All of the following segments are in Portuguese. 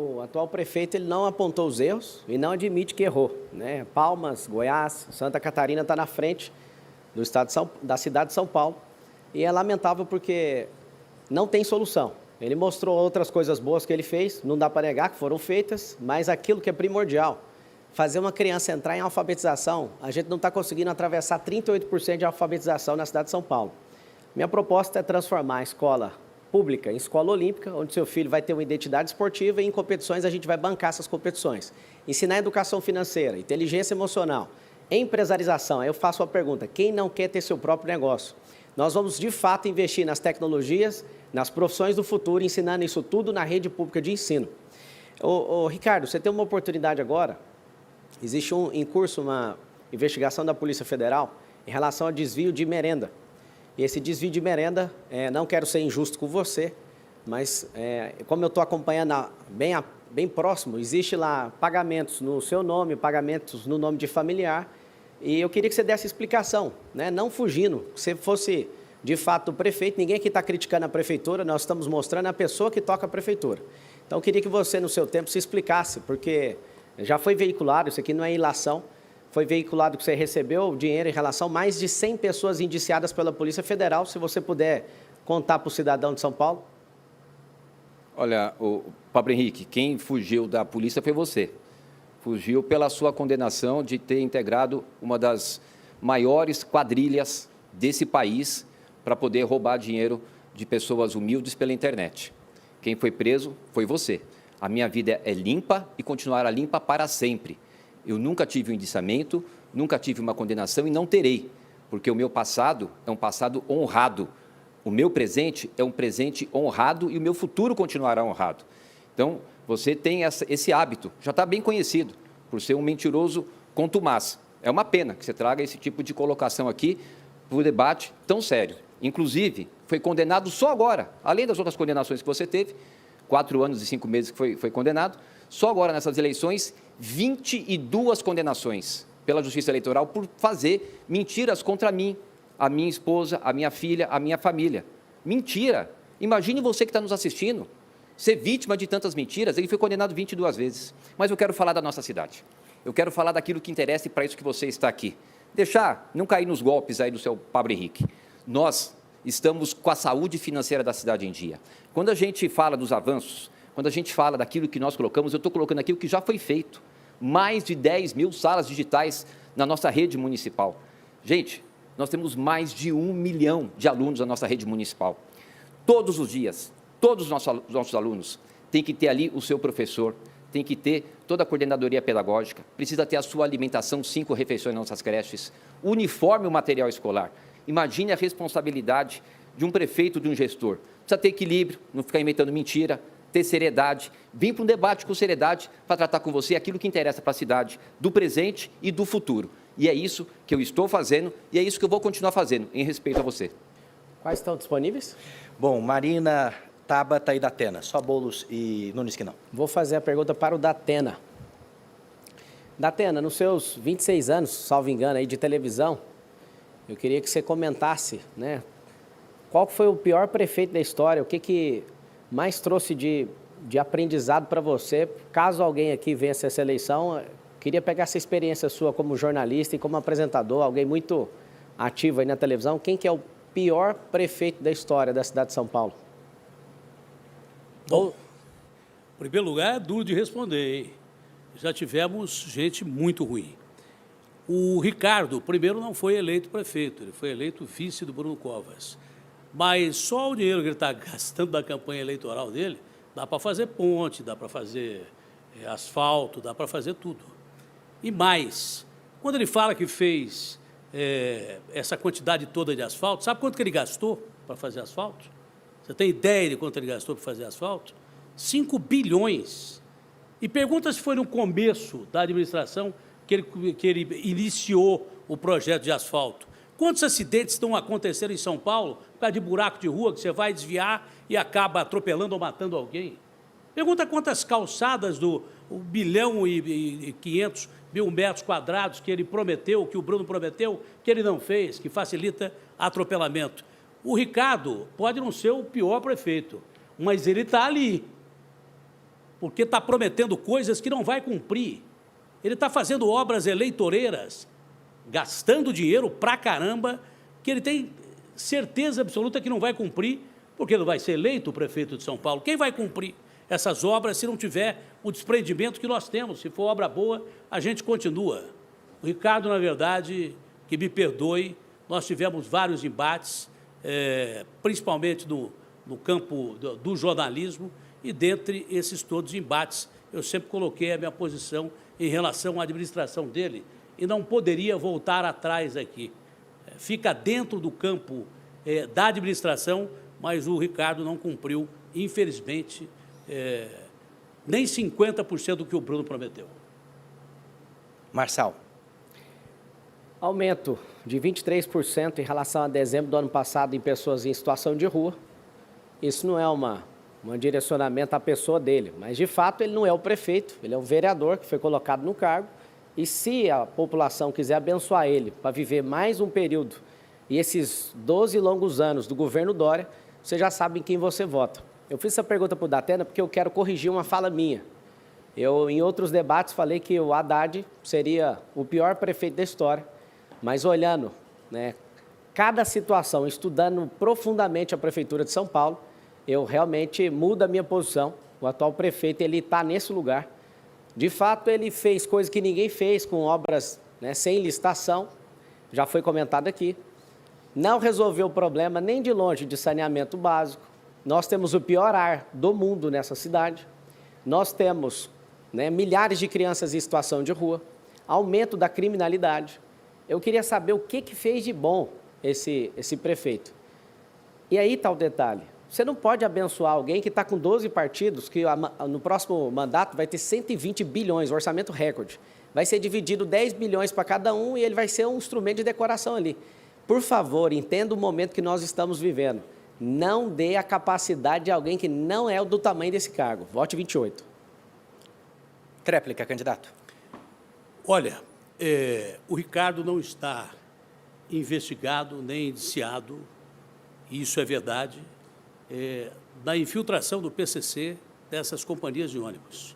O atual prefeito ele não apontou os erros e não admite que errou, né? Palmas, Goiás, Santa Catarina está na frente do estado da cidade de São Paulo e é lamentável porque não tem solução. Ele mostrou outras coisas boas que ele fez, não dá para negar que foram feitas, mas aquilo que é primordial, fazer uma criança entrar em alfabetização, a gente não está conseguindo atravessar 38% de alfabetização na cidade de São Paulo. Minha proposta é transformar a escola pública em escola olímpica, onde seu filho vai ter uma identidade esportiva e em competições a gente vai bancar essas competições. Ensinar educação financeira, inteligência emocional, empresarização. Aí eu faço uma pergunta, quem não quer ter seu próprio negócio? Nós vamos, de fato, investir nas tecnologias, nas profissões do futuro, ensinando isso tudo na rede pública de ensino. Ricardo, você tem uma oportunidade agora, existe em curso uma investigação da Polícia Federal em relação ao desvio de merenda. E esse desvio de merenda, não quero ser injusto com você, mas como eu estou acompanhando bem próximo, existe lá pagamentos no seu nome, pagamentos no nome de familiar, e eu queria que você desse explicação, né? Não fugindo, se fosse de fato o prefeito, ninguém aqui está criticando a prefeitura, nós estamos mostrando a pessoa que toca a prefeitura. Então eu queria que você, no seu tempo, se explicasse, porque já foi veiculado, isso aqui não é ilação, foi veiculado que você recebeu dinheiro em relação a mais de 100 pessoas indiciadas pela Polícia Federal. Se você puder contar para o cidadão de São Paulo. Olha, o Pablo Henrique, quem fugiu da polícia foi você. Fugiu pela sua condenação de ter integrado uma das maiores quadrilhas desse país para poder roubar dinheiro de pessoas humildes pela internet. Quem foi preso foi você. A minha vida é limpa e continuará limpa para sempre. Eu nunca tive um indiciamento, nunca tive uma condenação e não terei, porque o meu passado é um passado honrado. O meu presente é um presente honrado e o meu futuro continuará honrado. Então, você tem esse hábito, já está bem conhecido, por ser um mentiroso contumaz. É uma pena que você traga esse tipo de colocação aqui para o debate tão sério. Inclusive, foi condenado só agora, além das outras condenações que você teve, 4 anos e 5 meses que foi condenado, só agora nessas eleições, 22 condenações pela Justiça Eleitoral por fazer mentiras contra mim, a minha esposa, a minha filha, a minha família. Mentira! Imagine você que está nos assistindo, ser vítima de tantas mentiras. Ele foi condenado 22 vezes. Mas eu quero falar da nossa cidade. Eu quero falar daquilo que interessa e para isso que você está aqui. Não cair nos golpes aí do seu Pablo Henrique. Nós estamos com a saúde financeira da cidade em dia. Quando a gente fala dos avanços, quando a gente fala daquilo que nós colocamos, eu estou colocando aqui o que já foi feito. Mais de 10 mil salas digitais na nossa rede municipal. Gente, nós temos mais de 1 milhão de alunos na nossa rede municipal. Todos os dias, todos os nossos alunos têm que ter ali o seu professor, tem que ter toda a coordenadoria pedagógica, precisa ter a sua alimentação, 5 refeições nas nossas creches, uniforme o material escolar. Imagine a responsabilidade de um prefeito, de um gestor. Precisa ter equilíbrio, não ficar inventando mentira, ter seriedade, vir para um debate com seriedade para tratar com você aquilo que interessa para a cidade, do presente e do futuro. E é isso que eu estou fazendo e é isso que eu vou continuar fazendo, em respeito a você. Quais estão disponíveis? Bom, Marina, Tabata e Datena, só Boulos e Nunes que não. Vou fazer a pergunta para o Datena. Datena, nos seus 26 anos, salvo engano, aí, de televisão, eu queria que você comentasse, né, qual foi o pior prefeito da história, o que mais trouxe de aprendizado para você, caso alguém aqui vença essa eleição. Queria pegar essa experiência sua como jornalista e como apresentador, alguém muito ativo aí na televisão. Quem que é o pior prefeito da história da cidade de São Paulo? Bom, em primeiro lugar, é duro de responder, hein? Já tivemos gente muito ruim. O Ricardo, primeiro, não foi eleito prefeito, ele foi eleito vice do Bruno Covas. Mas só o dinheiro que ele está gastando da campanha eleitoral dele, dá para fazer ponte, dá para fazer asfalto, dá para fazer tudo. E mais, quando ele fala que fez essa quantidade toda de asfalto, sabe quanto que ele gastou para fazer asfalto? Você tem ideia de quanto ele gastou para fazer asfalto? 5 bilhões. E pergunta se foi no começo da administração que ele iniciou o projeto de asfalto. Quantos acidentes estão acontecendo em São Paulo por causa de buraco de rua que você vai desviar e acaba atropelando ou matando alguém? Pergunta quantas calçadas do 1 bilhão e 500 mil metros quadrados que ele prometeu, que o Bruno prometeu, que ele não fez, que facilita atropelamento. O Ricardo pode não ser o pior prefeito, mas ele está ali. porque está prometendo coisas que não vai cumprir. Ele está fazendo obras eleitoreiras, gastando dinheiro pra caramba, que ele tem certeza absoluta que não vai cumprir, porque não vai ser eleito o prefeito de São Paulo. Quem vai cumprir essas obras se não tiver o desprendimento que nós temos? Se for obra boa, a gente continua. O Ricardo, na verdade, que me perdoe, nós tivemos vários embates, principalmente no campo do jornalismo, e dentre esses todos embates, eu sempre coloquei a minha posição em relação à administração dele e não poderia voltar atrás aqui. Fica dentro do campo da administração, mas o Ricardo não cumpriu, infelizmente, nem 50% do que o Bruno prometeu. Marçal. Aumento de 23% em relação a dezembro do ano passado em pessoas em situação de rua. Isso não é um direcionamento à pessoa dele, mas, de fato, ele não é o prefeito, ele é um vereador que foi colocado no cargo, e se a população quiser abençoar ele para viver mais um período e esses 12 longos anos do governo Dória, você já sabe em quem você vota. Eu fiz essa pergunta para o Datena porque eu quero corrigir uma fala minha. Eu, em outros debates, falei que o Haddad seria o pior prefeito da história, mas olhando, cada situação, estudando profundamente a Prefeitura de São Paulo, eu realmente mudo a minha posição. O atual prefeito, ele está nesse lugar. De fato, ele fez coisas que ninguém fez, com obras sem licitação, já foi comentado aqui. Não resolveu o problema nem de longe de saneamento básico. Nós temos o pior ar do mundo nessa cidade. Nós temos milhares de crianças em situação de rua, aumento da criminalidade. Eu queria saber o que fez de bom esse prefeito. E aí está o detalhe. Você não pode abençoar alguém que está com 12 partidos, que no próximo mandato vai ter 120 bilhões, orçamento recorde. Vai ser dividido 10 bilhões para cada um e ele vai ser um instrumento de decoração ali. Por favor, entenda o momento que nós estamos vivendo. Não dê a capacidade de alguém que não é do tamanho desse cargo. Vote 28. Tréplica, candidato. Olha, o Ricardo não está investigado nem indiciado, e isso é verdade, da infiltração do PCC dessas companhias de ônibus.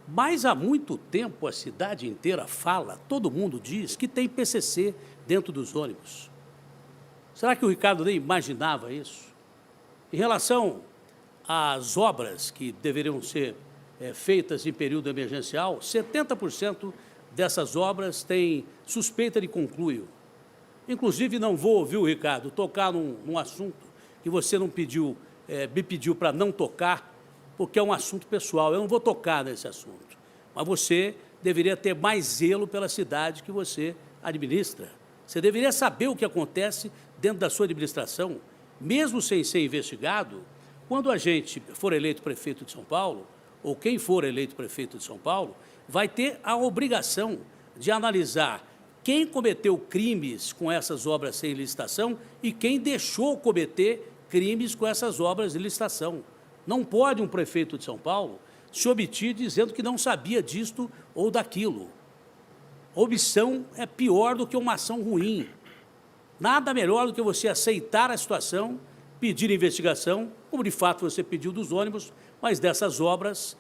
Mas há muito tempo a cidade inteira fala, todo mundo diz que tem PCC dentro dos ônibus. Será que o Ricardo nem imaginava isso? Em relação às obras que deveriam ser feitas em período emergencial, 70% dessas obras têm suspeita de conluio. Inclusive, não vou ouvir o Ricardo tocar num assunto que você não pediu, me pediu para não tocar, porque é um assunto pessoal. Eu não vou tocar nesse assunto. Mas você deveria ter mais zelo pela cidade que você administra. Você deveria saber o que acontece dentro da sua administração, mesmo sem ser investigado. Quando a gente for eleito prefeito de São Paulo, ou quem for eleito prefeito de São Paulo, vai ter a obrigação de analisar quem cometeu crimes com essas obras sem licitação e quem deixou cometer crimes com essas obras de licitação. Não pode um prefeito de São Paulo se omitir dizendo que não sabia disto ou daquilo. Omissão é pior do que uma ação ruim. Nada melhor do que você aceitar a situação, pedir investigação, como de fato você pediu dos ônibus, mas dessas obras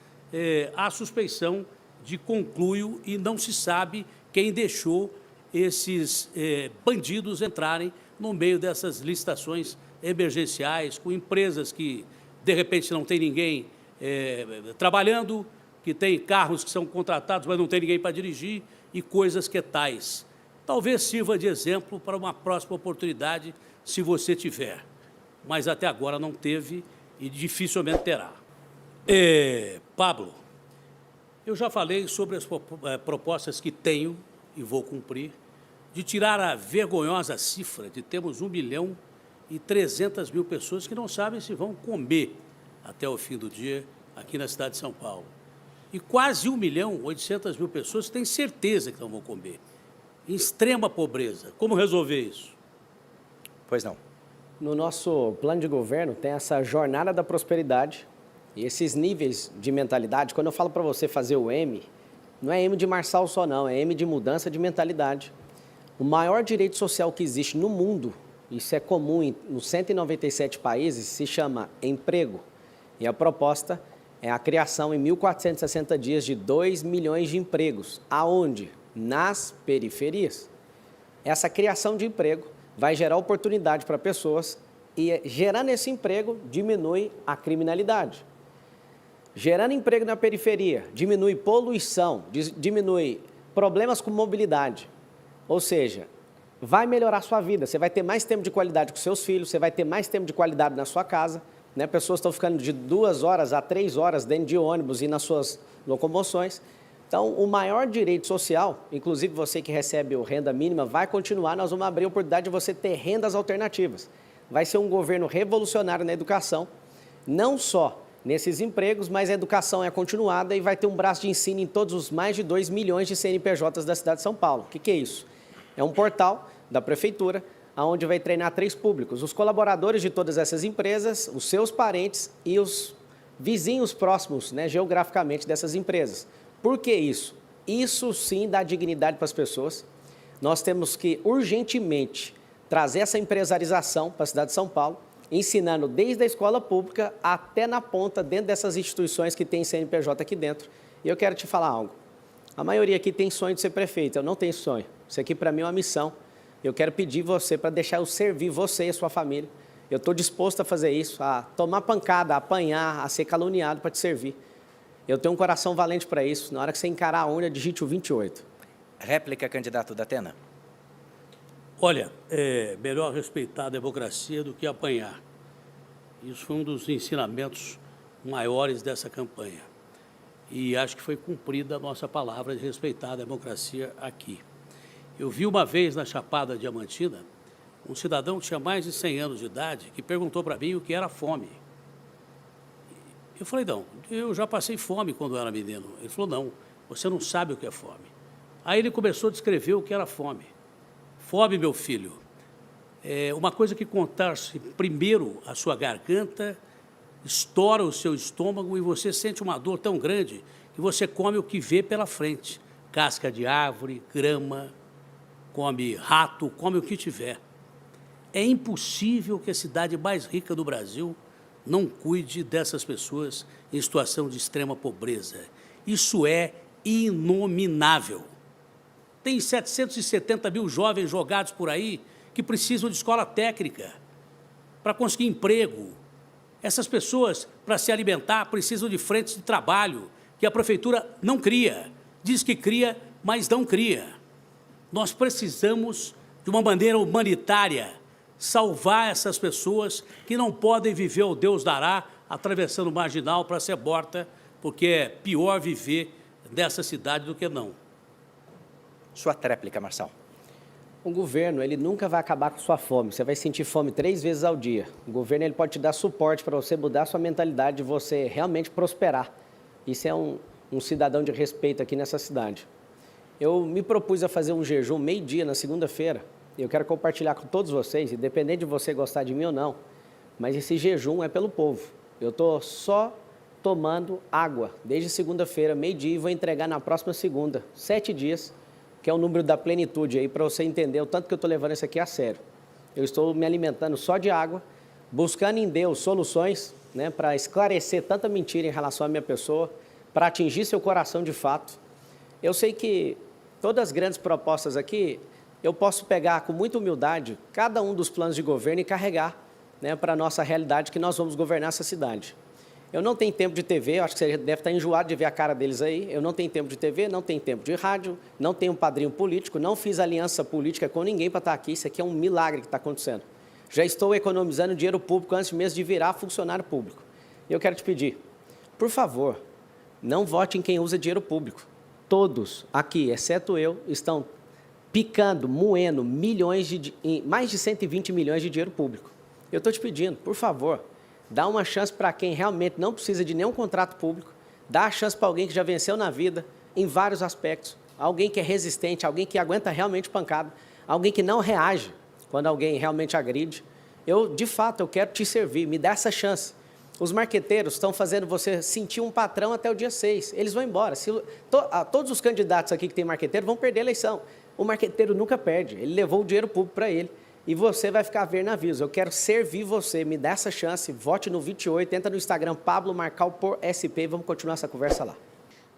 há suspeição de conluio e não se sabe quem deixou esses bandidos entrarem no meio dessas licitações emergenciais, com empresas que, de repente, não tem ninguém trabalhando, que tem carros que são contratados, mas não tem ninguém para dirigir, e coisas que tais. Talvez sirva de exemplo para uma próxima oportunidade, se você tiver. Mas até agora não teve e dificilmente terá. Pablo, eu já falei sobre as propostas que tenho e vou cumprir, de tirar a vergonhosa cifra de termos 1.300.000 pessoas que não sabem se vão comer até o fim do dia aqui na cidade de São Paulo. E quase 1.800.000 pessoas que têm certeza que não vão comer. Em extrema pobreza. Como resolver isso? Pois não. No nosso plano de governo tem essa jornada da prosperidade e esses níveis de mentalidade. Quando eu falo para você fazer o M, não é M de Marçal só não, é M de mudança de mentalidade. O maior direito social que existe no mundo, isso é comum nos 197 países, se chama emprego. E a proposta é a criação em 1.460 dias de 2 milhões de empregos. Aonde? Nas periferias. Essa criação de emprego vai gerar oportunidade para pessoas e, gerando esse emprego, diminui a criminalidade. Gerando emprego na periferia, diminui poluição, diminui problemas com mobilidade. Ou seja, vai melhorar a sua vida. Você vai ter mais tempo de qualidade com seus filhos, você vai ter mais tempo de qualidade na sua casa. Né? Pessoas estão ficando de 2 horas a 3 horas dentro de ônibus e nas suas locomoções. Então, o maior direito social, inclusive você que recebe o renda mínima, vai continuar. Nós vamos abrir a oportunidade de você ter rendas alternativas. Vai ser um governo revolucionário na educação, não só nesses empregos, mas a educação é continuada e vai ter um braço de ensino em todos os mais de 2 milhões de CNPJs da cidade de São Paulo. O que é isso? É um portal da prefeitura, onde vai treinar 3 públicos: os colaboradores de todas essas empresas, os seus parentes e os vizinhos próximos, né, geograficamente, dessas empresas. Por que isso? Isso sim dá dignidade para as pessoas. Nós temos que urgentemente trazer essa empresarização para a cidade de São Paulo, ensinando desde a escola pública até na ponta, dentro dessas instituições que tem CNPJ aqui dentro. E eu quero te falar algo. A maioria aqui tem sonho de ser prefeito, eu não tenho sonho. Isso aqui para mim é uma missão. Eu quero pedir você para deixar eu servir você e a sua família. Eu estou disposto a fazer isso, a tomar pancada, a apanhar, a ser caluniado para te servir. Eu tenho um coração valente para isso. Na hora que você encarar a urna, digite o 28. Réplica, candidato da Atena. Olha, é melhor respeitar a democracia do que apanhar. Isso foi um dos ensinamentos maiores dessa campanha. E acho que foi cumprida a nossa palavra de respeitar a democracia aqui. Eu vi uma vez na Chapada Diamantina um cidadão que tinha mais de 100 anos de idade que perguntou para mim o que era fome. Eu falei, não, eu já passei fome quando eu era menino. Ele falou, não, você não sabe o que é fome. Aí ele começou a descrever o que era fome. Fome, meu filho, é uma coisa que contorce primeiro a sua garganta, estoura o seu estômago e você sente uma dor tão grande que você come o que vê pela frente. Casca de árvore, grama, come rato, come o que tiver. É impossível que a cidade mais rica do Brasil não cuide dessas pessoas em situação de extrema pobreza. Isso é inominável. Tem 770 mil jovens jogados por aí que precisam de escola técnica para conseguir emprego. Essas pessoas, para se alimentar, precisam de frentes de trabalho que a prefeitura não cria. Diz que cria, mas não cria. Nós precisamos, de uma maneira humanitária, salvar essas pessoas que não podem viver o Deus dará atravessando o marginal para ser morta, porque é pior viver nessa cidade do que não. Sua tréplica, Marçal. O governo, ele nunca vai acabar com sua fome. Você vai sentir fome 3 vezes ao dia. O governo, ele pode te dar suporte para você mudar a sua mentalidade de você realmente prosperar. Isso é um cidadão de respeito aqui nessa cidade. Eu me propus a fazer um jejum meio-dia na segunda-feira. Eu quero compartilhar com todos vocês, independente de você gostar de mim ou não, mas esse jejum é pelo povo. Eu estou só tomando água desde segunda-feira, meio-dia, e vou entregar na próxima segunda, 7 dias, que é o número da plenitude aí, para você entender o tanto que eu estou levando isso aqui a sério. Eu estou me alimentando só de água, buscando em Deus soluções, né, para esclarecer tanta mentira em relação à minha pessoa, para atingir seu coração de fato. Eu sei que todas as grandes propostas aqui, eu posso pegar com muita humildade cada um dos planos de governo e carregar, né, para a nossa realidade que nós vamos governar essa cidade. Eu não tenho tempo de TV, acho que você deve estar enjoado de ver a cara deles aí. Eu não tenho tempo de TV, não tenho tempo de rádio, não tenho um padrinho político, não fiz aliança política com ninguém para estar aqui. Isso aqui é um milagre que está acontecendo. Já estou economizando dinheiro público antes mesmo de virar funcionário público. E eu quero te pedir, por favor, não vote em quem usa dinheiro público. Todos aqui, exceto eu, estão picando, moendo mais de 120 milhões de dinheiro público. Eu estou te pedindo, por favor, dá uma chance para quem realmente não precisa de nenhum contrato público, dá a chance para alguém que já venceu na vida, em vários aspectos, alguém que é resistente, alguém que aguenta realmente pancada, alguém que não reage quando alguém realmente agride. De fato, eu quero te servir, me dá essa chance. Os marqueteiros estão fazendo você sentir um patrão até o dia 6, eles vão embora. Todos os candidatos aqui que tem marqueteiro vão perder a eleição. O marqueteiro nunca perde, ele levou o dinheiro público para ele. e você vai ficar a ver navios. Eu quero servir você, me dá essa chance, vote no 28, entra no Instagram Pablo Marcal por SP e vamos continuar essa conversa lá.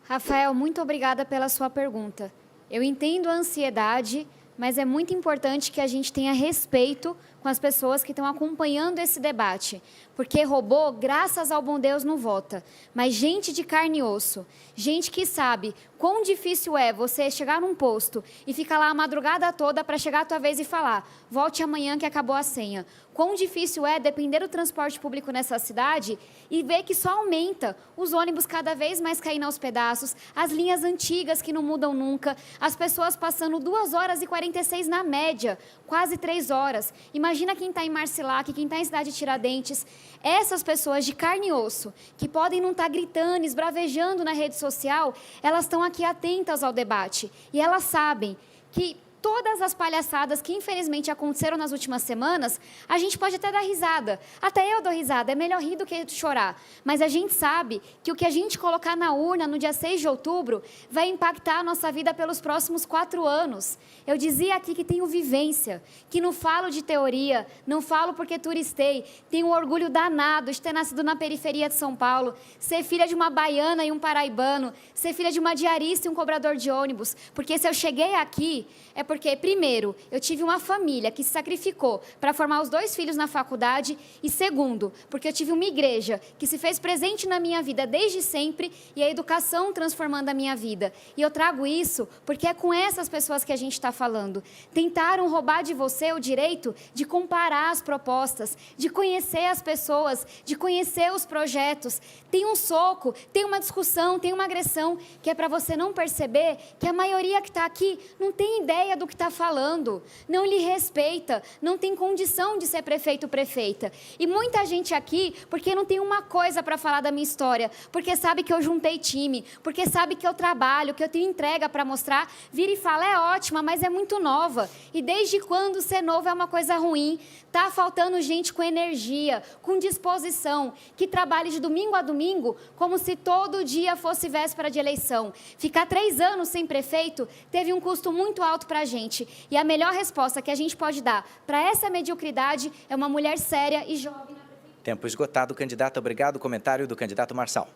Rafael, muito obrigada pela sua pergunta. Eu entendo a ansiedade, mas é muito importante que a gente tenha respeito com as pessoas que estão acompanhando esse debate. Porque robô, graças ao bom Deus, não vota. Mas gente de carne e osso, gente que sabe quão difícil é você chegar num posto e ficar lá a madrugada toda para chegar a tua vez e falar, volte amanhã que acabou a senha. Quão difícil é depender do transporte público nessa cidade e ver que só aumenta, os ônibus cada vez mais caindo aos pedaços, as linhas antigas que não mudam nunca, as pessoas passando 2 horas e 46 na média, quase 3 horas. Imagina quem está em Marcilac, quem está em Cidade de Tiradentes. Essas pessoas de carne e osso, que podem não estar gritando, esbravejando na rede social, elas estão aqui atentas ao debate. E elas sabem que todas as palhaçadas que infelizmente aconteceram nas últimas semanas, a gente pode até dar risada. Até eu dou risada, é melhor rir do que chorar. Mas a gente sabe que o que a gente colocar na urna no dia 6 de outubro vai impactar a nossa vida pelos próximos 4 anos. Eu dizia aqui que tenho vivência, que não falo de teoria, não falo porque turistei, tenho um orgulho danado de ter nascido na periferia de São Paulo, ser filha de uma baiana e um paraibano, ser filha de uma diarista e um cobrador de ônibus, porque se eu cheguei aqui, é porque, primeiro, eu tive uma família que se sacrificou para formar os 2 filhos na faculdade e, segundo, porque eu tive uma igreja que se fez presente na minha vida desde sempre e a educação transformando a minha vida. E eu trago isso porque é com essas pessoas que a gente está falando. Tentaram roubar de você o direito de comparar as propostas, de conhecer as pessoas, de conhecer os projetos. Tem um soco, tem uma discussão, tem uma agressão que é para você não perceber que a maioria que está aqui não tem ideia do que está falando, não lhe respeita, não tem condição de ser prefeito ou prefeita. E muita gente aqui, porque não tem uma coisa para falar da minha história, porque sabe que eu juntei time, porque sabe que eu trabalho, que eu tenho entrega para mostrar, vira e fala, é ótima, mas é muito nova. E desde quando ser novo é uma coisa ruim? Está faltando gente com energia, com disposição, que trabalhe de domingo a domingo, como se todo dia fosse véspera de eleição. Ficar 3 anos sem prefeito teve um custo muito alto para a gente. E a melhor resposta que a gente pode dar para essa mediocridade é uma mulher séria e jovem na prefeitura. Tempo esgotado, candidato. Obrigado. Comentário do candidato Marçal.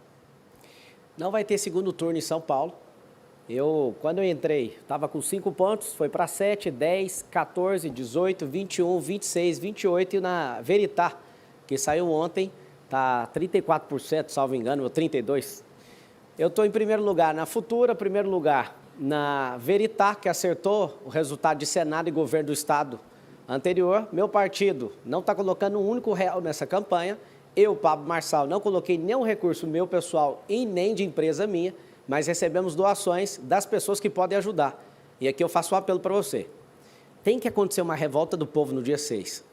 Não vai ter segundo turno em São Paulo. Quando eu entrei, estava com 5 pontos, foi para 7, 10, 14, 18, 21, 26, 28 e na Veritá, que saiu ontem, está 34%, salvo engano, ou 32%. Eu estou em primeiro lugar na Futura, primeiro lugar na Veritá, que acertou o resultado de Senado e governo do Estado anterior. Meu partido não está colocando um único real nessa campanha. Eu, Pablo Marçal, não coloquei nenhum recurso meu pessoal e nem de empresa minha, mas recebemos doações das pessoas que podem ajudar. E aqui eu faço um apelo para você. Tem que acontecer uma revolta do povo no dia 6.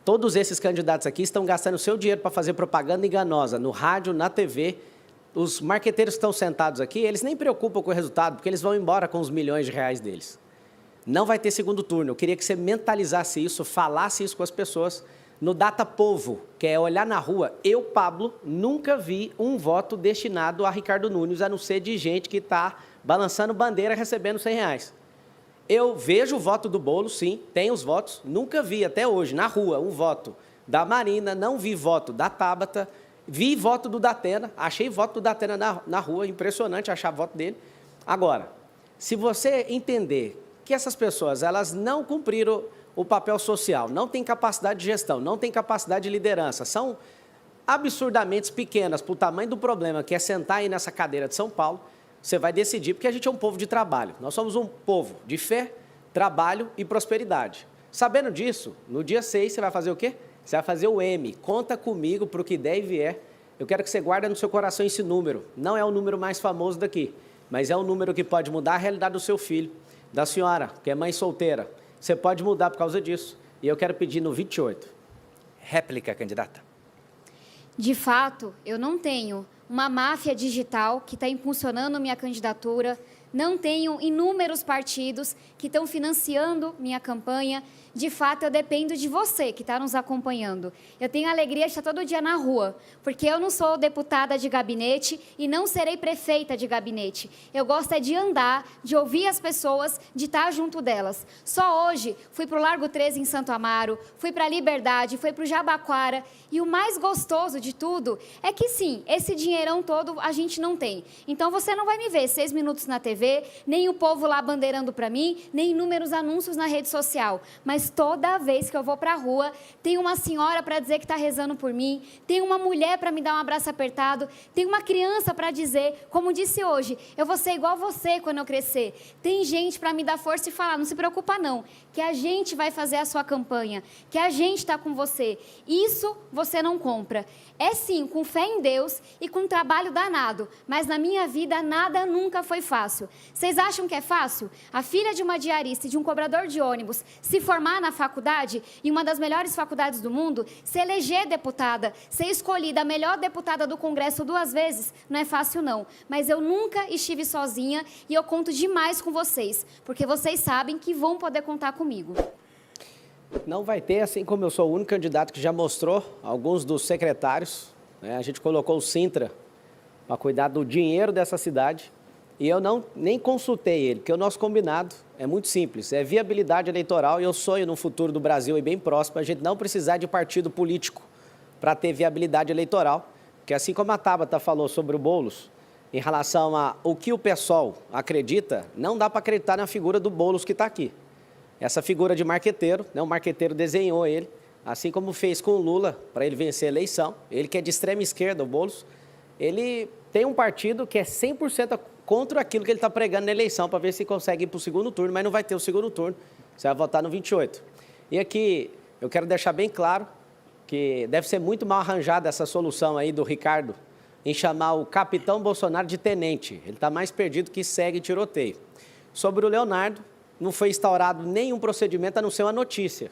Todos esses candidatos aqui estão gastando seu dinheiro para fazer propaganda enganosa no rádio, na TV. Os marqueteiros que estão sentados aqui, eles nem preocupam com o resultado, porque eles vão embora com os milhões de reais deles. Não vai ter segundo turno. Eu queria que você mentalizasse isso, falasse isso com as pessoas. No Data Povo, que é olhar na rua, eu, Pablo, nunca vi um voto destinado a Ricardo Nunes, a não ser de gente que está balançando bandeira recebendo R$100. Eu vejo o voto do Boulos, sim, tem os votos, nunca vi até hoje, na rua, um voto da Marina, não vi voto da Tabata, vi voto do Datena, achei voto do Datena na rua, impressionante achar voto dele. Agora, se você entender que essas pessoas, elas não cumpriram o papel social, não têm capacidade de gestão, não têm capacidade de liderança, são absurdamente pequenas para o tamanho do problema que é sentar aí nessa cadeira de São Paulo, você vai decidir, porque a gente é um povo de trabalho. Nós somos um povo de fé, trabalho e prosperidade. Sabendo disso, no dia 6 você vai fazer o quê? Você vai fazer o M, conta comigo para o que der e vier. Eu quero que você guarde no seu coração esse número. Não é o número mais famoso daqui, mas é um número que pode mudar a realidade do seu filho, da senhora, que é mãe solteira. Você pode mudar por causa disso. E eu quero pedir no 28. Réplica, candidata. De fato, eu não tenho uma máfia digital que está impulsionando minha candidatura, não tenho inúmeros partidos que estão financiando minha campanha. De fato, eu dependo de você que está nos acompanhando. Eu tenho a alegria de estar todo dia na rua, porque eu não sou deputada de gabinete e não serei prefeita de gabinete. Eu gosto é de andar, de ouvir as pessoas, de estar junto delas. Só hoje, fui para o Largo 13 em Santo Amaro, fui para a Liberdade, fui para o Jabaquara, e o mais gostoso de tudo é que, sim, esse dinheirão todo a gente não tem. Então, você não vai me ver 6 minutos na TV, nem o povo lá bandeirando para mim, nem inúmeros anúncios na rede social. Mas toda vez que eu vou para a rua, tem uma senhora para dizer que está rezando por mim, tem uma mulher para me dar um abraço apertado, tem uma criança para dizer, como disse hoje, eu vou ser igual você quando eu crescer. Tem gente para me dar força e falar, não se preocupa não, que a gente vai fazer a sua campanha, que a gente está com você. Isso você não compra. É sim, com fé em Deus e com trabalho danado, mas na minha vida nada nunca foi fácil. Vocês acham que é fácil? A filha de uma diarista e de um cobrador de ônibus se formar na faculdade, em uma das melhores faculdades do mundo, se eleger deputada, ser escolhida a melhor deputada do Congresso 2 vezes, não é fácil não. Mas eu nunca estive sozinha e eu conto demais com vocês, porque vocês sabem que vão poder contar comigo. Não vai ter, assim como eu sou o único candidato que já mostrou alguns dos secretários, né? A gente colocou o Sintra para cuidar do dinheiro dessa cidade e eu nem consultei ele, porque o nosso combinado é muito simples, é viabilidade eleitoral e eu sonho no futuro do Brasil e bem próximo a gente não precisar de partido político para ter viabilidade eleitoral, porque assim como a Tabata falou sobre o Boulos, em relação a o que o PSOL acredita, não dá para acreditar na figura do Boulos que está aqui. Essa figura de marqueteiro, né, o marqueteiro desenhou ele, assim como fez com o Lula para ele vencer a eleição. Ele que é de extrema esquerda, o Boulos, ele tem um partido que é 100% contra aquilo que ele está pregando na eleição, para ver se consegue ir para o segundo turno, mas não vai ter o segundo turno, você vai votar no 28. E aqui eu quero deixar bem claro que deve ser muito mal arranjada essa solução aí do Ricardo em chamar o capitão Bolsonaro de tenente. Ele está mais perdido que segue tiroteio. Sobre o Leonardo, não foi instaurado nenhum procedimento a não ser uma notícia.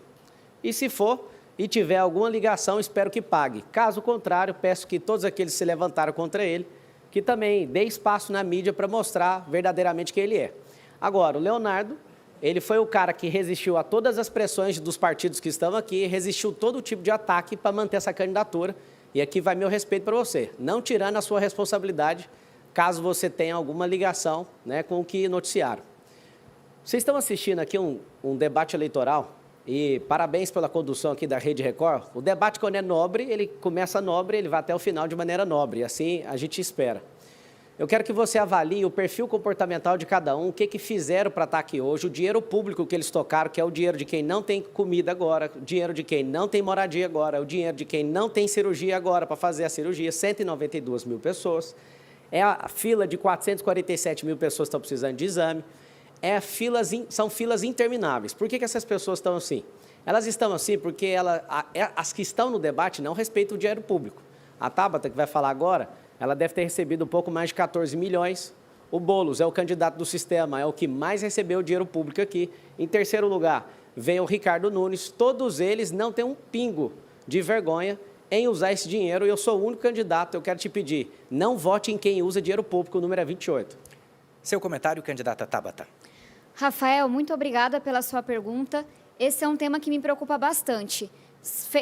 E se for e tiver alguma ligação, espero que pague. Caso contrário, peço que todos aqueles que se levantaram contra ele, que também dê espaço na mídia para mostrar verdadeiramente quem ele é. Agora, o Leonardo, ele foi o cara que resistiu a todas as pressões dos partidos que estão aqui, resistiu todo tipo de ataque para manter essa candidatura. E aqui vai meu respeito para você, não tirando a sua responsabilidade, caso você tenha alguma ligação, né, com o que noticiaram. Vocês estão assistindo aqui um debate eleitoral e parabéns pela condução aqui da Rede Record. O debate, quando é nobre, ele começa nobre, ele vai até o final de maneira nobre, e assim a gente espera. Eu quero que você avalie o perfil comportamental de cada um, o que fizeram para estar aqui hoje, o dinheiro público que eles tocaram, que é o dinheiro de quem não tem comida agora, o dinheiro de quem não tem moradia agora, o dinheiro de quem não tem cirurgia agora para fazer a cirurgia, 192 mil pessoas. É a fila de 447 mil pessoas que estão precisando de exame. São filas intermináveis. Por que essas pessoas estão assim? Elas estão assim porque as que estão no debate não respeitam o dinheiro público. A Tabata, que vai falar agora, ela deve ter recebido um pouco mais de 14 milhões. O Boulos é o candidato do sistema, é o que mais recebeu dinheiro público aqui. Em terceiro lugar, vem o Ricardo Nunes. Todos eles não têm um pingo de vergonha em usar esse dinheiro. E eu sou o único candidato, eu quero te pedir, não vote em quem usa dinheiro público, o número é 28. Seu comentário, candidata Tabata. Rafael, muito obrigada pela sua pergunta. Esse é um tema que me preocupa bastante.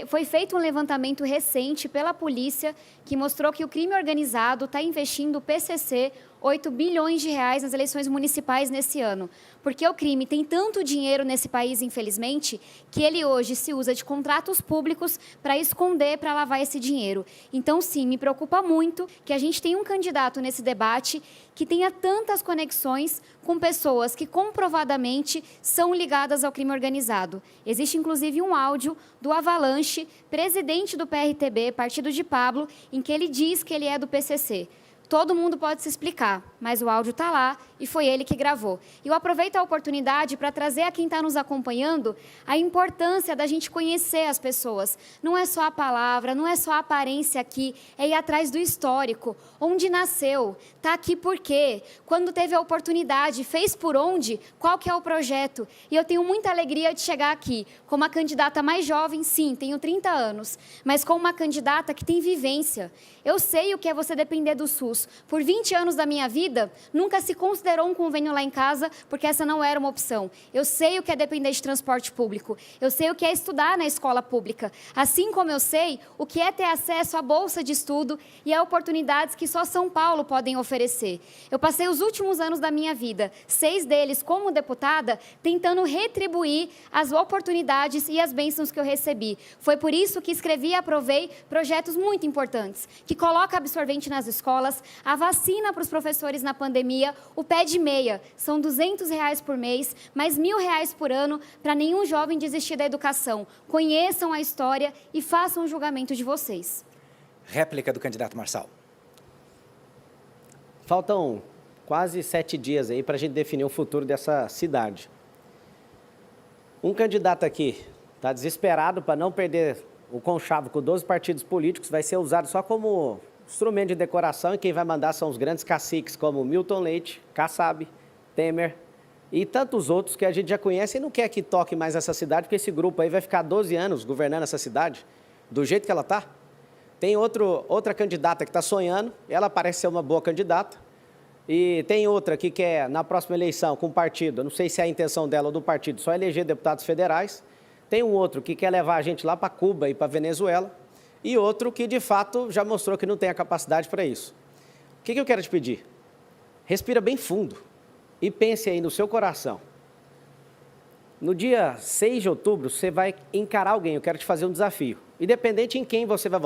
Foi feito um levantamento recente pela polícia que mostrou que o crime organizado está investindo o PCC 8 bilhões de reais nas eleições municipais nesse ano. Porque o crime tem tanto dinheiro nesse país, infelizmente, que ele hoje se usa de contratos públicos para esconder, para lavar esse dinheiro. Então, sim, me preocupa muito que a gente tenha um candidato nesse debate que tenha tantas conexões com pessoas que comprovadamente são ligadas ao crime organizado. Existe, inclusive, um áudio do Avalanche, presidente do PRTB, Partido de Pablo, em que ele diz que ele é do PCC. Todo mundo pode se explicar, mas o áudio está lá e foi ele que gravou. E eu aproveito a oportunidade para trazer a quem está nos acompanhando a importância da gente conhecer as pessoas. Não é só a palavra, não é só a aparência aqui, é ir atrás do histórico. Onde nasceu, está aqui por quê, quando teve a oportunidade, fez por onde, qual que é o projeto. E eu tenho muita alegria de chegar aqui como a candidata mais jovem, sim, tenho 30 anos, mas como uma candidata que tem vivência. Eu sei o que é você depender do SUS. ônibus. Por 20 anos da minha vida, nunca se considerou um convênio lá em casa, porque essa não era uma opção. Eu sei o que é depender de transporte público. Eu sei o que é estudar na escola pública. Assim como eu sei o que é ter acesso à bolsa de estudo e a oportunidades que só São Paulo podem oferecer. Eu passei os últimos anos da minha vida, 6 deles como deputada, tentando retribuir as oportunidades e as bênçãos que eu recebi. Foi por isso que escrevi e aprovei projetos muito importantes, que coloca absorvente nas escolas, a vacina para os professores na pandemia, o pé de meia. São R$200 por mês, mais R$1.000 por ano, para nenhum jovem desistir da educação. Conheçam a história e façam o julgamento de vocês. Réplica do candidato Marçal. Faltam quase 7 dias aí para a gente definir o futuro dessa cidade. Um candidato aqui está desesperado para não perder o conchavo com 12 partidos políticos, vai ser usado só como instrumento de decoração e quem vai mandar são os grandes caciques como Milton Leite, Kassab, Temer e tantos outros que a gente já conhece e não quer que toque mais essa cidade, porque esse grupo aí vai ficar 12 anos governando essa cidade do jeito que ela está. Tem outra candidata que está sonhando, ela parece ser uma boa candidata. E tem outra que quer, na próxima eleição, com o partido, não sei se é a intenção dela ou do partido, só eleger deputados federais. Tem um outro que quer levar a gente lá para Cuba e para Venezuela. E outro que, de fato, já mostrou que não tem a capacidade para isso. O que eu quero te pedir? Respira bem fundo e pense aí no seu coração. No dia 6 de outubro, você vai encarar alguém, eu quero te fazer um desafio. Independente em quem você vai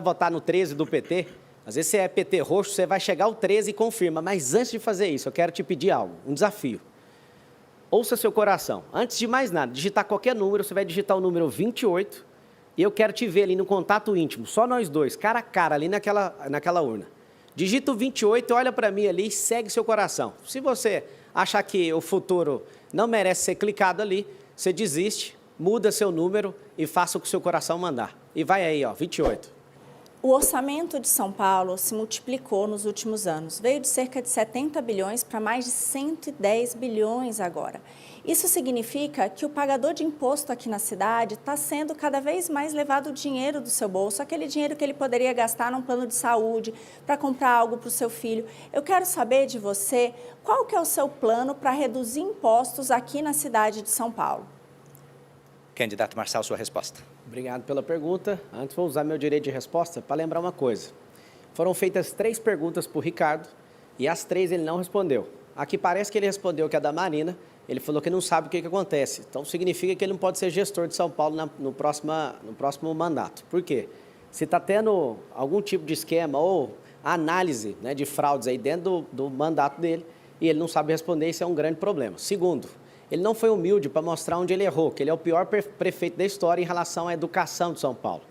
votar no 13 do PT, às vezes você é PT roxo, você vai chegar ao 13 e confirma, mas antes de fazer isso, eu quero te pedir algo, um desafio. Ouça seu coração. Antes de mais nada, digitar qualquer número, você vai digitar o número 28 e eu quero te ver ali no contato íntimo, só nós dois, cara a cara, ali naquela urna. Digita o 28, olha para mim ali e segue seu coração. Se você achar que o futuro não merece ser clicado ali, você desiste, muda seu número e faça o que o seu coração mandar. E vai aí, ó, 28. O orçamento de São Paulo se multiplicou nos últimos anos. Veio de cerca de 70 bilhões para mais de 110 bilhões agora. Isso significa que o pagador de imposto aqui na cidade está sendo cada vez mais levado o dinheiro do seu bolso, aquele dinheiro que ele poderia gastar num plano de saúde, para comprar algo para o seu filho. Eu quero saber de você, qual que é o seu plano para reduzir impostos aqui na cidade de São Paulo? Candidato Marçal, sua resposta. Obrigado pela pergunta. Antes vou usar meu direito de resposta para lembrar uma coisa. Foram feitas 3 perguntas para o Ricardo e as 3 ele não respondeu. Aqui parece que ele respondeu que é da Marina, ele falou que não sabe o que acontece. Então significa que ele não pode ser gestor de São Paulo no próximo mandato. Por quê? Se está tendo algum tipo de esquema ou análise, né, de fraudes aí dentro do mandato dele e ele não sabe responder, isso é um grande problema. Segundo, ele não foi humilde para mostrar onde ele errou, que ele é o pior prefeito da história em relação à educação de São Paulo.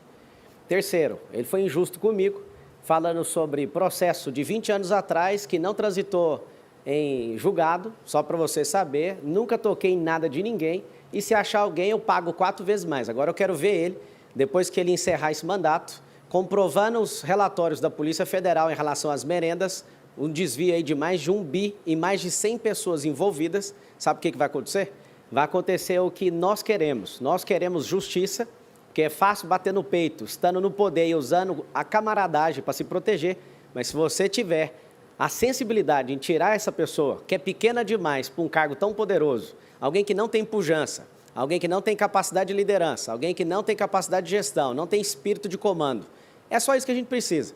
Terceiro, ele foi injusto comigo, falando sobre processo de 20 anos atrás, que não transitou em julgado, só para você saber, nunca toquei em nada de ninguém, e se achar alguém eu pago 4 vezes mais. Agora eu quero ver ele, depois que ele encerrar esse mandato, comprovando os relatórios da Polícia Federal em relação às merendas, um desvio aí de mais de 1 bi e mais de 100 pessoas envolvidas. Sabe o que vai acontecer? Vai acontecer o que nós queremos. Nós queremos justiça, que é fácil bater no peito, estando no poder e usando a camaradagem para se proteger, mas se você tiver a sensibilidade em tirar essa pessoa, que é pequena demais para um cargo tão poderoso, alguém que não tem pujança, alguém que não tem capacidade de liderança, alguém que não tem capacidade de gestão, não tem espírito de comando, é só isso que a gente precisa.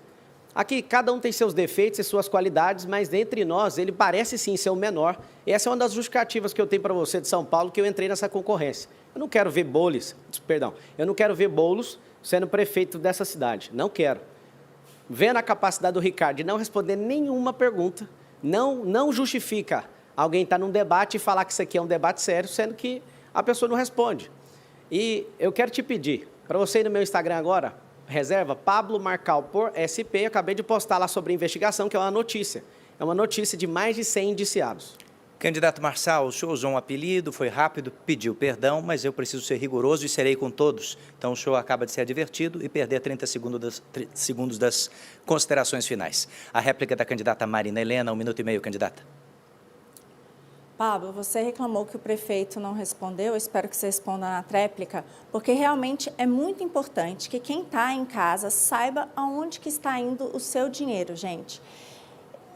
Aqui, cada um tem seus defeitos e suas qualidades, mas entre nós, ele parece sim ser o menor. E essa é uma das justificativas que eu tenho para você de São Paulo, que eu entrei nessa concorrência. Eu não quero ver Boulos sendo prefeito dessa cidade. Não quero. Vendo a capacidade do Ricardo de não responder nenhuma pergunta, não justifica alguém estar num debate e falar que isso aqui é um debate sério, sendo que a pessoa não responde. E eu quero te pedir, para você ir no meu Instagram agora, reserva Pablo Marcal por SP, eu acabei de postar lá sobre a investigação, que é uma notícia. É uma notícia de mais de 100 indiciados. Candidato Marçal, o senhor usou um apelido, foi rápido, pediu perdão, mas eu preciso ser rigoroso e serei com todos. Então o senhor acaba de ser advertido e perder 30 segundos das considerações finais. A réplica da candidata Marina Helena, 1 minuto e meio, candidata. Pablo, você reclamou que o prefeito não respondeu, eu espero que você responda na tréplica, porque realmente é muito importante que quem está em casa saiba aonde que está indo o seu dinheiro, gente.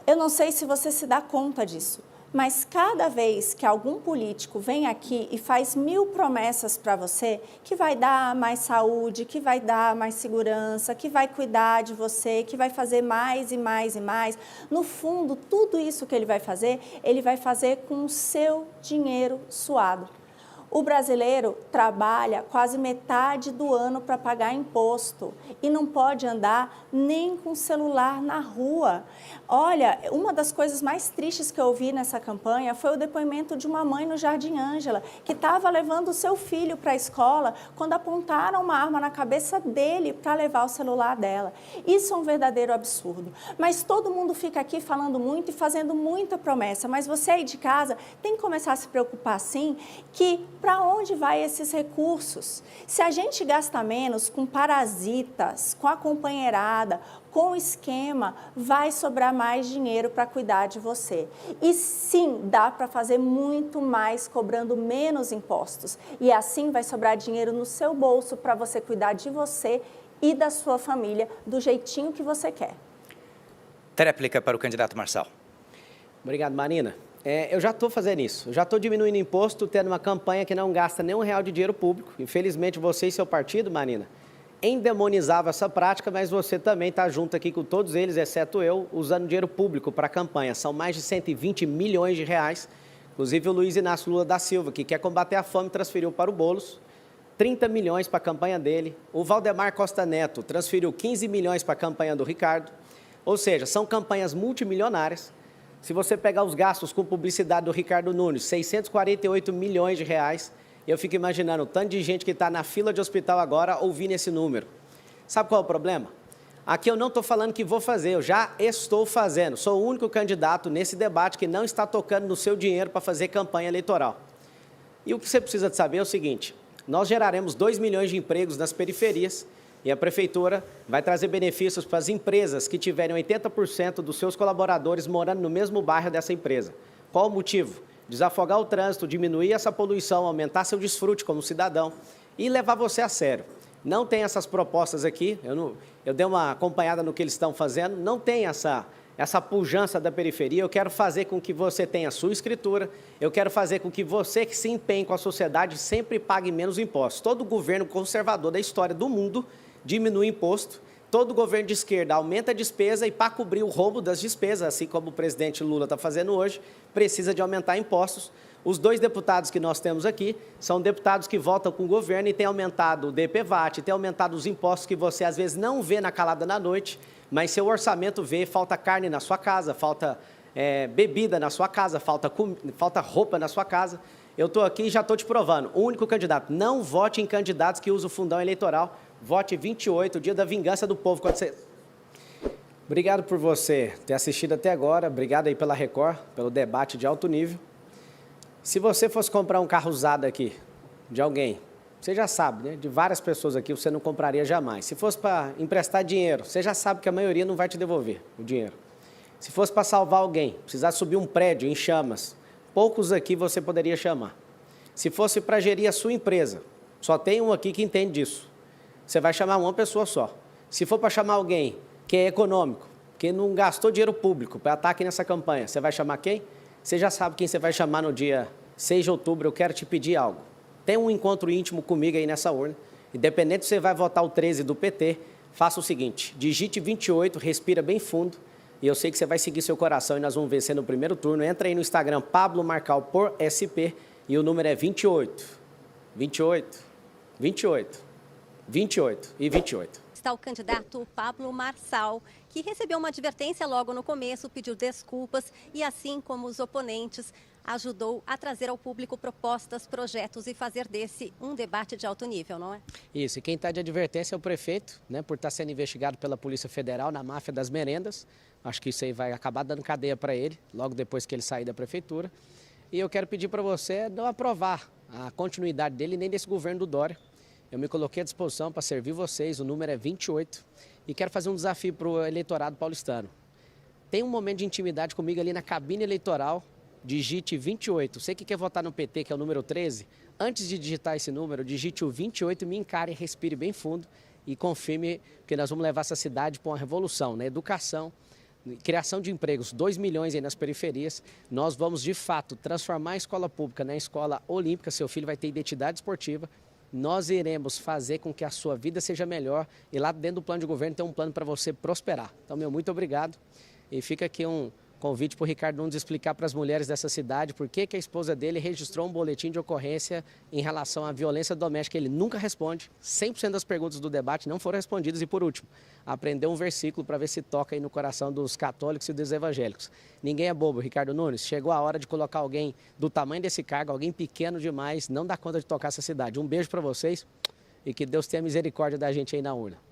Eu não sei se você se dá conta disso, mas cada vez que algum político vem aqui e faz 1000 promessas para você, que vai dar mais saúde, que vai dar mais segurança, que vai cuidar de você, que vai fazer mais e mais e mais, no fundo, tudo isso que ele vai fazer com o seu dinheiro suado. O brasileiro trabalha quase metade do ano para pagar imposto e não pode andar nem com celular na rua. Olha, uma das coisas mais tristes que eu ouvi nessa campanha foi o depoimento de uma mãe no Jardim Ângela, que estava levando o seu filho para a escola quando apontaram uma arma na cabeça dele para levar o celular dela. Isso é um verdadeiro absurdo. Mas todo mundo fica aqui falando muito e fazendo muita promessa, mas você aí de casa tem que começar a se preocupar sim, que para onde vai esses recursos? Se a gente gasta menos com parasitas, com a companheirada, com o esquema, vai sobrar mais dinheiro para cuidar de você. E sim, dá para fazer muito mais cobrando menos impostos. E assim vai sobrar dinheiro no seu bolso para você cuidar de você e da sua família do jeitinho que você quer. Tréplica para o candidato Marçal. Obrigado, Marina. Eu já estou fazendo isso, eu já estou diminuindo imposto, tendo uma campanha que não gasta nem R$1 de dinheiro público. Infelizmente, você e seu partido, Marina, endemonizavam essa prática, mas você também está junto aqui com todos eles, exceto eu, usando dinheiro público para a campanha. São mais de 120 milhões de reais. Inclusive, o Luiz Inácio Lula da Silva, que quer combater a fome, transferiu para o Boulos 30 milhões para a campanha dele. O Valdemar Costa Neto transferiu 15 milhões para a campanha do Ricardo. Ou seja, são campanhas multimilionárias. Se você pegar os gastos com publicidade do Ricardo Nunes, 648 milhões de reais, eu fico imaginando o tanto de gente que está na fila de hospital agora ouvindo esse número. Sabe qual é o problema? Aqui eu não estou falando que vou fazer, eu já estou fazendo. Sou o único candidato nesse debate que não está tocando no seu dinheiro para fazer campanha eleitoral. E o que você precisa de saber é o seguinte, nós geraremos 2 milhões de empregos nas periferias, e a Prefeitura vai trazer benefícios para as empresas que tiverem 80% dos seus colaboradores morando no mesmo bairro dessa empresa. Qual o motivo? Desafogar o trânsito, diminuir essa poluição, aumentar seu desfrute como cidadão e levar você a sério. Não tem essas propostas aqui, eu dei uma acompanhada no que eles estão fazendo, não tem essa pujança da periferia. Eu quero fazer com que você tenha a sua escritura, eu quero fazer com que você que se empenhe com a sociedade sempre pague menos impostos. Todo governo conservador da história do mundo diminui imposto, todo governo de esquerda aumenta a despesa e para cobrir o roubo das despesas, assim como o presidente Lula está fazendo hoje, precisa de aumentar impostos. Os 2 deputados que nós temos aqui são deputados que votam com o governo e têm aumentado o DPVAT, têm aumentado os impostos que você às vezes não vê na calada da noite, mas seu orçamento vê, falta carne na sua casa, falta bebida na sua casa, falta roupa na sua casa. Eu estou aqui e já estou te provando, o único candidato, não vote em candidatos que usam o fundão eleitoral, vote 28, o dia da vingança do povo. Obrigado por você ter assistido até agora, obrigado aí pela Record, pelo debate de alto nível. Se você fosse comprar um carro usado aqui, de alguém, você já sabe, né? De várias pessoas aqui, você não compraria jamais. Se fosse para emprestar dinheiro, você já sabe que a maioria não vai te devolver o dinheiro. Se fosse para salvar alguém, precisar subir um prédio em chamas, poucos aqui você poderia chamar. Se fosse para gerir a sua empresa, só tem um aqui que entende disso. Você vai chamar uma pessoa só. Se for para chamar alguém que é econômico, que não gastou dinheiro público para estar aqui nessa campanha, você vai chamar quem? Você já sabe quem você vai chamar no dia 6 de outubro. Eu quero te pedir algo. Tem um encontro íntimo comigo aí nessa urna. Independente se você vai votar o 13 do PT, faça o seguinte, digite 28, respira bem fundo, e eu sei que você vai seguir seu coração e nós vamos vencer no primeiro turno. Entra aí no Instagram, Pablo Marcal por SP, e o número é 28, 28, 28. 28 e 28. Está o candidato Pablo Marçal, que recebeu uma advertência logo no começo, pediu desculpas e, assim como os oponentes, ajudou a trazer ao público propostas, projetos e fazer desse um debate de alto nível, não é? Isso, e quem está de advertência é o prefeito, né, por estar sendo investigado pela Polícia Federal na máfia das merendas. Acho que isso aí vai acabar dando cadeia para ele, logo depois que ele sair da prefeitura. E eu quero pedir para você não aprovar a continuidade dele nem desse governo do Dória. Eu me coloquei à disposição para servir vocês, o número é 28, e quero fazer um desafio para o eleitorado paulistano. Tem um momento de intimidade comigo ali na cabine eleitoral, digite 28. Você que quer votar no PT, que é o número 13, antes de digitar esse número, digite o 28, me encare, respire bem fundo e confirme que nós vamos levar essa cidade para uma revolução na educação, criação de empregos, 2 milhões aí nas periferias. Nós vamos, de fato, transformar a escola pública na escola olímpica. Seu filho vai ter identidade esportiva. Nós iremos fazer com que a sua vida seja melhor. E lá dentro do plano de governo tem um plano para você prosperar. Então, muito obrigado. E fica aqui um convite para o Ricardo Nunes explicar para as mulheres dessa cidade por que a esposa dele registrou um boletim de ocorrência em relação à violência doméstica. Ele nunca responde, 100% das perguntas do debate não foram respondidas. E por último, aprendeu um versículo para ver se toca aí no coração dos católicos e dos evangélicos. Ninguém é bobo, Ricardo Nunes. Chegou a hora de colocar alguém do tamanho desse cargo, alguém pequeno demais, não dá conta de tocar essa cidade. Um beijo para vocês e que Deus tenha misericórdia da gente aí na urna.